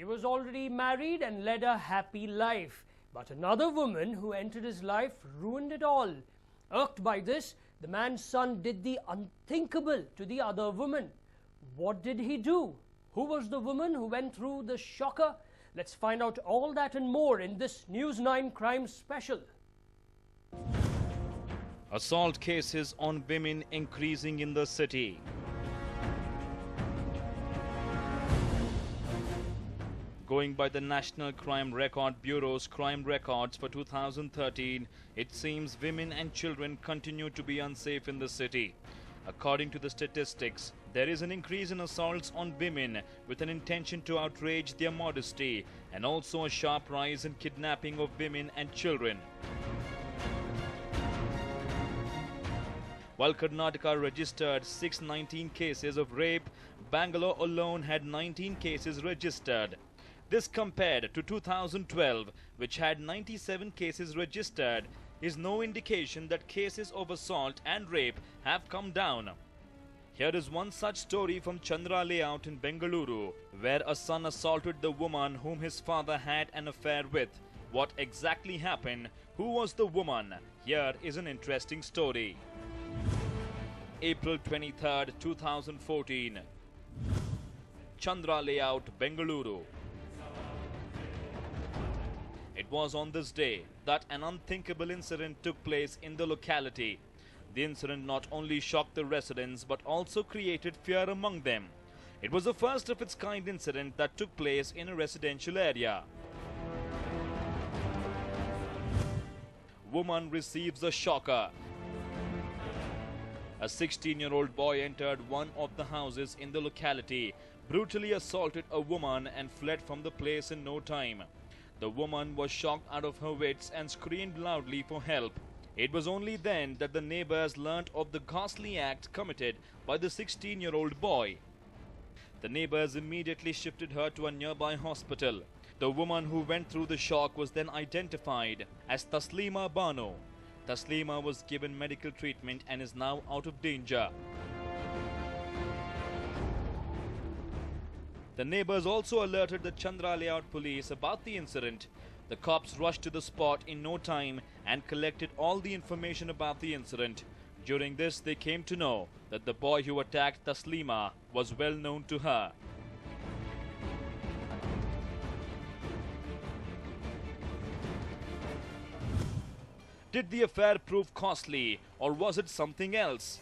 was already married and led a happy life. But another woman who entered his life ruined it all. Irked by this, the man's son did the unthinkable to the other woman. What did he do? Who was the woman who went through the shocker? Let's find out all that and more in this News 9 crime special. Assault cases on women increasing in the city. Going by the National Crime Record Bureau's crime records for 2013, it seems women and children continue to be unsafe in the city. According to the statistics, there is an increase in assaults on women with an intention to outrage their modesty, and also a sharp rise in kidnapping of women and children. While Karnataka registered 619 cases of rape, Bangalore alone had 19 cases registered. This compared to 2012, which had 97 cases registered, is no indication that cases of assault and rape have come down. Here is one such story from Chandra Layout in Bengaluru, where a son assaulted the woman whom his father had an affair with. What exactly happened? Who was the woman? Here is an interesting story. April 23rd, 2014. Chandra Layout, Bengaluru. It was on this day that an unthinkable incident took place in the locality. The incident not only shocked the residents but also created fear among them. It was the first of its kind incident that took place in a residential area. Woman receives a shocker. A 16-year-old boy entered one of the houses in the locality, brutally assaulted a woman and fled from the place in no time. The woman was shocked out of her wits and screamed loudly for help. It was only then that the neighbors learnt of the ghastly act committed by the 16-year-old boy. The neighbors immediately shifted her to a nearby hospital. The woman who went through the shock was then identified as Taslima Bano. Taslima was given medical treatment and is now out of danger. The neighbors also alerted the Chandra Layout police about the incident. The cops rushed to the spot in no time and collected all the information about the incident. During this, they came to know that the boy who attacked Taslima was well known to her. Did the affair prove costly, or was it something else?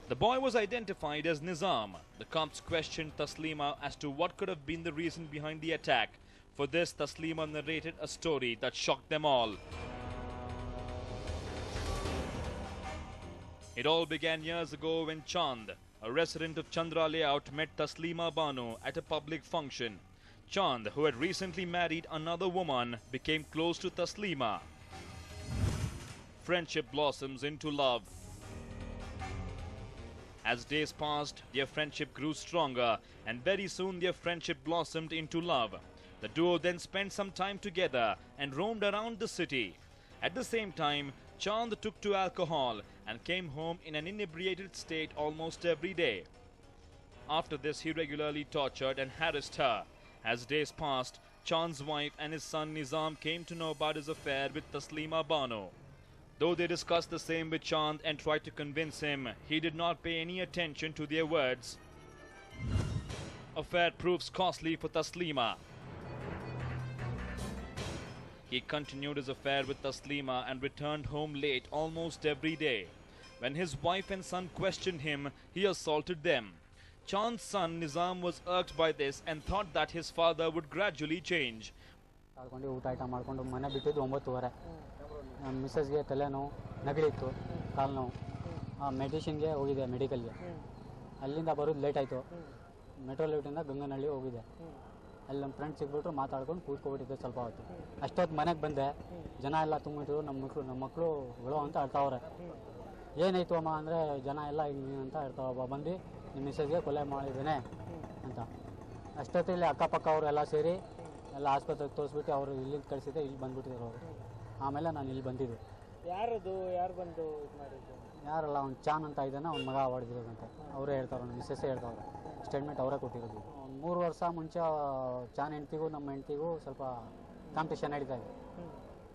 The boy was identified as Nizam. The cops questioned Taslima as to what could have been the reason behind the attack. For this, Taslima narrated a story that shocked them all. It all began years ago when Chand, a resident of Chandra Layout, met Taslima Banu at a public function. Chand, who had recently married another woman, became close to Taslima. Friendship blossoms into love. As days passed, their friendship grew stronger, and very soon their friendship blossomed into love. The duo then spent some time together and roamed around the city. At the same time, Chand took to alcohol and came home in an inebriated state almost every day. After this, he regularly tortured and harassed her. As days passed, Chand's wife and his son Nizam came to know about his affair with Taslima Bano. Though they discussed the same with Chand and tried to convince him, he did not pay any attention to their words. Affair proves costly for Taslima. He continued his affair with Taslima and returned home late almost every day. When his wife and son questioned him, he assaulted them. Chand's son Nizam was irked by this and thought that his father would gradually change. ಮಿಸ್ಸಸ್ಗೆ ತಲೆನೋವು ನಗಡಿತ್ತು ಕಾಲು ನೋವು ಮೆಡಿಸಿನ್ಗೆ ಹೋಗಿದೆ ಮೆಡಿಕಲ್ಗೆ ಅಲ್ಲಿಂದ ಬರೋದು late ಆಯಿತು metro ಲೇಟಿಂದ Ganganahalli ಹೋಗಿದೆ ಅಲ್ಲಿ ನಮ್ಮ friends ಸಿಗ್ಬಿಟ್ರು ಮಾತಾಡ್ಕೊಂಡು ಕೂತ್ಕೊಬಿಟ್ಟಿದ್ದೆ ಸ್ವಲ್ಪ ಹೊತ್ತು ಅಷ್ಟೊತ್ತು ಮನೆಗೆ ಬಂದೆ ಜನ ಎಲ್ಲ ತುಂಬಿದ್ರು ನಮ್ಮ ಮಕ್ಕಳುಗಳು ಅಂತ ಹೇಳ್ತಾವ್ರೆ ಏನಾಯಿತು ಅಮ್ಮ ಅಂದರೆ ಜನ ಎಲ್ಲ ಹಿಂಗೆ ಅಂತ ಹೇಳ್ತಾವಬ್ಬ ಬಂದು ನಿಮ್ಮ ಮಿಸ್ಸಸ್ಗೆ ಕೊಲೆ ಮಾಡಿದ್ದೇನೆ ಅಂತ ಅಷ್ಟೊತ್ತಲ್ಲಿ ಅಕ್ಕಪಕ್ಕ ಅವರೆಲ್ಲ ಸೇರಿ ಎಲ್ಲ ಆಸ್ಪತ್ರೆಗೆ ತೋರಿಸ್ಬಿಟ್ಟು ಅವರು ಇಲ್ಲಿಂದ ಕಳಿಸಿದ್ದೆ ಇಲ್ಲಿ ಬಂದುಬಿಟ್ಟಿದ್ರು ಅವರು ಆಮೇಲೆ ನಾನು ಇಲ್ಲಿ ಬಂದಿದ್ದೆ ಯಾರು ಬಂದು ಇದು ಮಾಡಿದ್ದು ಯಾರಲ್ಲ ಅವ್ನು ಚಾನ್ ಅಂತ ಇದ್ದಾನೆ ಅವ್ನ ಮಗ ಹೊಡೆದಿರೋದಂತೆ ಅವರೇ ಹೇಳ್ತಾವ್ರೆ ನಮ್ಮ ಮಿಸ್ಸಸ್ಸೇ ಹೇಳ್ತಾವ್ರೆ ಸ್ಟೇಟ್ಮೆಂಟ್ ಅವರೇ ಕೊಟ್ಟಿರೋದು 3 ವರ್ಷ ಮುಂಚೆ ಚಾನ್ ಹೆಂಡ್ತಿಗೂ ನಮ್ಮ ಹೆಂಡ್ತಿಗೂ ಸ್ವಲ್ಪ ಕಾಂಪಿಟೇಷನ್ ನಡೀತಾ ಇದೆ.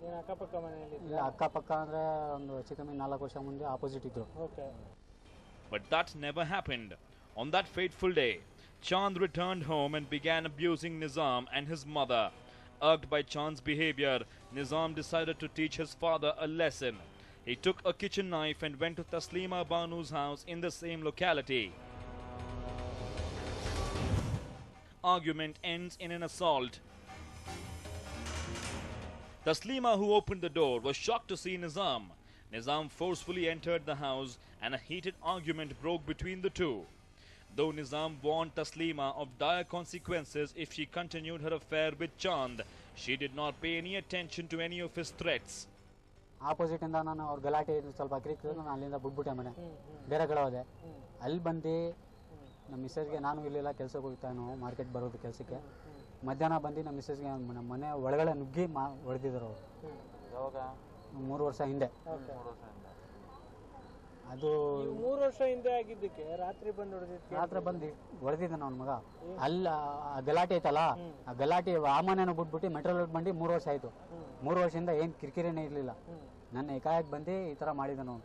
ಏನು ಅಕ್ಕಪಕ್ಕ ಮನೆಯಲ್ಲಿ ಇಲ್ಲ ಅಕ್ಕಪಕ್ಕ ಅಂದರೆ ಒಂದು ಹೆಚ್ಚು ಕಮ್ಮಿ 4 ವರ್ಷ ಮುಂದೆ ಆಪೋಸಿಟ್ ಇದ್ರು. Okay. But that never happened. On that fateful day, Chand returned home and began abusing Nizam and his mother. Irked by Chand's behavior, Nizam decided to teach his father a lesson. He took a kitchen knife and went to Taslima Banu's house in the same locality. Argument ends in an assault. Taslima, who opened the door, was shocked to see Nizam. Nizam forcefully entered the house and a heated argument broke between the two. Though Nizam warned Taslima of dire consequences if she continued her affair with Chand, she did not pay any attention to any of his threats. Opposite ಇಂದ ನಾನು ಅವ್ರ ಗಲಾಟೆ ಸ್ವಲ್ಪ ಕಿರಿಕಿದ್ರು, ನಾನು ಅಲ್ಲಿಂದ ಬಿಟ್ಬಿಟ್ಟೆ ಮನೆ, ಬೇರೆ ಕಡೆ ಹೋದೆ. ಅಲ್ಲಿ ಬಂದು ನಮ್ಮ ಮಿಸ್ಸಸ್ಗೆ, ನಾನು ಇರಲಿಲ್ಲ ಕೆಲ್ಸಕ್ಕೆ ಹೋಗ್ತಾ ನಾವು ಮಾರ್ಕೆಟ್ ಬರೋದು ಕೆಲಸಕ್ಕೆ, ಮಧ್ಯಾಹ್ನ ಬಂದು ನಮ್ಮ ಮಿಸ್ಸಸ್ಗೆ ನಮ್ಮ ಮನೆ ಒಳಗಡೆ ನುಗ್ಗಿ ಹೊಡೆದಿದ್ರು ಅವರು. ಯಾವಾಗ? 3 ವರ್ಷ ಹಿಂದೆ. ಅದು 3 ವರ್ಷ ಹಿಂದೆ ಆಗಿದ್ದಕ್ಕೆ ರಾತ್ರಿ ಬಂದು ಹೊಡೆದಿದ್ದ ನನ್ನ ಮಗ. ಅಲ್ಲ ಆ ಗಲಾಟೆ ಐತಲ್ಲ, ಆ ಗಲಾಟೆ ಆ ಮನೇನ ಬಿಟ್ಬಿಟ್ಟು ಮೆಟ್ರೋಲ್ ಬಂದು 3 ವರ್ಷ ಆಯ್ತು. 3 ವರ್ಷದಿಂದ ಏನು ಕಿರಿಕಿರಿನೇ ಇರಲಿಲ್ಲ. ನನ್ನ ಏಕಾಏಕಿ ಬಂದು ಈ ಥರ ಮಾಡಿದ ನಾವು.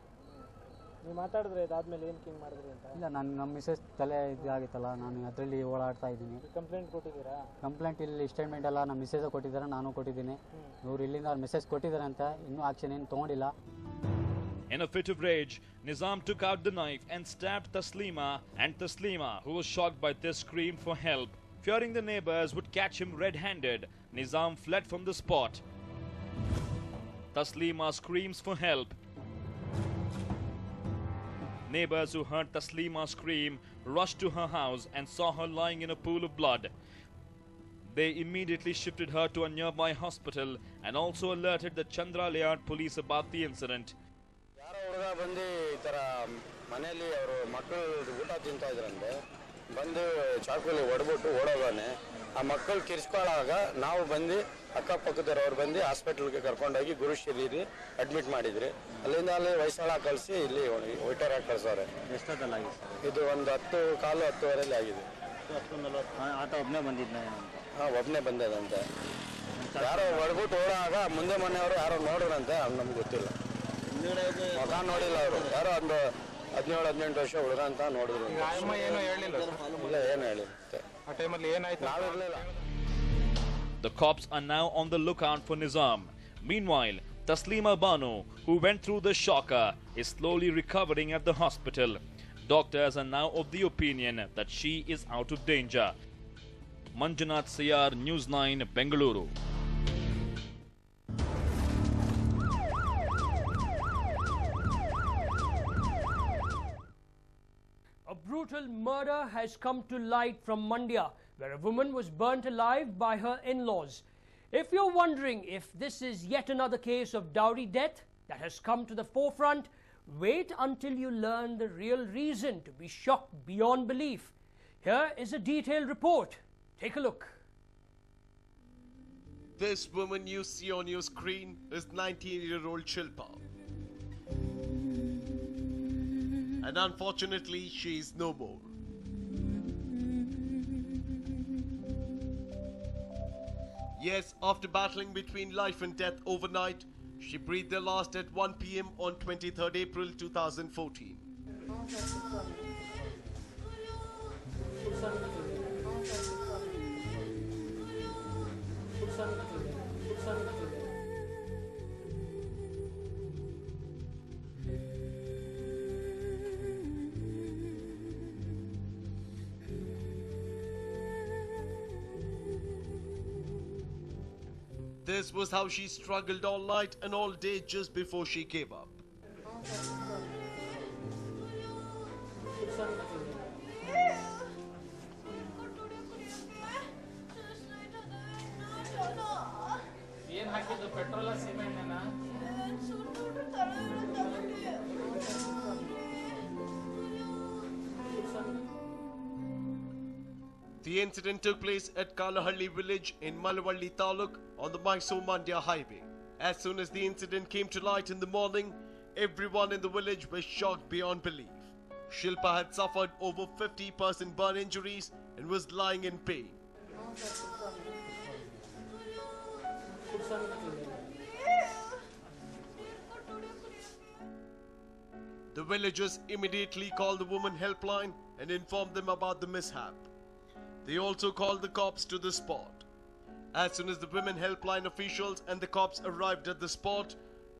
ನೀವು ಮಾತಾಡಿದ್ರೆ ಇದಾದ್ಮೇಲೆ ಏನು ಕಿಂಗ್ ಮಾಡಿದ್ರಿ ಅಂತ? ಇಲ್ಲ, ನಮ್ಮ ಮಿಸ್ಸಸ್ ತಲೆ ಇದಾಗಿತ್ತಲ್ಲ, ನಾನು ಅದರಲ್ಲಿ ಓಡಾಡ್ತಾ ಇದ್ದೀನಿ. ಕಂಪ್ಲೇಂಟ್ ಕೊಟ್ಟಿದ್ದೀರಾ? ಕಂಪ್ಲೇಂಟ್ ಇಲ್ಲಿ ಸ್ಟೇಟ್ಮೆಂಟ್ ಎಲ್ಲ ನಮ್ಮ ಮಿಸ್ಸಸ್ ಕೊಟ್ಟಿದ್ದಾರೆ, ನಾನು ಕೊಟ್ಟಿದ್ದೀನಿ. ಇವ್ರು ಇಲ್ಲಿಂದ ಅವ್ರ ಮೆಸೇಜ್ ಕೊಟ್ಟಿದ್ದಾರೆ ಅಂತ ಇನ್ನೂ ಆಕ್ಷನ್ ಏನು ತೊಗೊಂಡಿಲ್ಲ. In a fit of rage, Nizam took out the knife and stabbed Taslima, and Taslima, who was shocked by this, screamed for help. Fearing the neighbors would catch him red-handed, Nizam fled from the spot. Taslima screams for help. Neighbors who heard Taslima scream rushed to her house and saw her lying in a pool of blood. They immediately shifted her to a nearby hospital and also alerted the Chandra Layout police about the incident. ಹುಡುಗ ಬಂದು ಈ ಥರ ಮನೆಯಲ್ಲಿ ಅವರು ಮಕ್ಕಳು ಊಟ ತಿಂತಾ ಇದ್ರಂತೆ, ಬಂದು ಚಾಕುಲಿ ಹೊಡೆದ್ಬಿಟ್ಟು ಓಡೋಗಾನೆ. ಆ ಮಕ್ಕಳು ಕಿರ್ಸ್ಕೊಳ್ಳಾಗ ನಾವು ಬಂದು ಅಕ್ಕಪಕ್ಕದವ್ರು ಬಂದು ಹಾಸ್ಪಿಟಲ್ಗೆ ಕರ್ಕೊಂಡೋಗಿ ಗುರುಶ್ರೀಲಿ ಅಡ್ಮಿಟ್ ಮಾಡಿದ್ರಿ. ಅಲ್ಲಿಂದ ಅಲ್ಲಿ ವಯಸ್ಸಾಳ ಕಳಿಸಿ ಇಲ್ಲಿ ಒಯ್ಟರ್ ಕಳ್ಸೋರೆ. ಎಷ್ಟೊತ್ತಲ್ಲಾಗಿದೆ? ಇದು ಒಂದು 10:15 ಆಗಿದೆ. ಆತ ಒಬ್ಬನೇ ಬಂದಿದ್ನ? ಹಾಂ, ಒಬ್ಬನೇ ಬಂದದಂತೆ. ಯಾರೋ ಹೊಡೆದ್ಬಿಟ್ಟು ಓಡಾಗ ಮುಂದೆ ಮನೆಯವರು ಯಾರೋ ನೋಡ್ರಂತೆ, ಅದು ನಮ್ಗೆ ಗೊತ್ತಿಲ್ಲ. ಮಗ ನೋಡಿಲ್ಲ ಅವರು, ಯಾರೋ ಒಂದು 17-18 ವರ್ಷ ಹುಡುಗ ಅಂತ ನೋಡಿದ್ರು. ಏನು ಹೇಳಿಲ್ಲ? ಇಲ್ಲ, ಏನು ಹೇಳಿಲ್ಲ. ಆ ಟೈಮಲ್ಲಿ ಏನಾಯ್ತು? ನಾವಿರಲಿಲ್ಲ. The cops are now on the lookout for Nizam. Meanwhile, Taslima Banu, who went through the shocker, is slowly recovering at the hospital. Doctors are now of the opinion that she is out of danger. Manjunath Siyar, News 9, Bengaluru. A brutal murder has come to light from Mandya, where a woman was burnt alive by her in-laws. If you're wondering if this is yet another case of dowry death that has come to the forefront, wait until you learn the real reason to be shocked beyond belief. Here is a detailed report. Take a look. This woman you see on your screen is 19-year-old Shilpa. And unfortunately, she is no more. Yes, after battling between life and death overnight, she breathed her last at 1 p.m. on 23rd April 2014. This was how she struggled all night and all day just before she gave up. The incident took place at Kalahalli village in Malavalli Taluk on the Mysore-Mandya highway. As soon as the incident came to light in the morning, everyone in the village was shocked beyond belief. Shilpa had suffered over 50% burn injuries and was lying in pain. The villagers immediately called the women helpline and informed them about the mishap. They also called the cops to the spot. As soon as the women helpline officials and the cops arrived at the spot,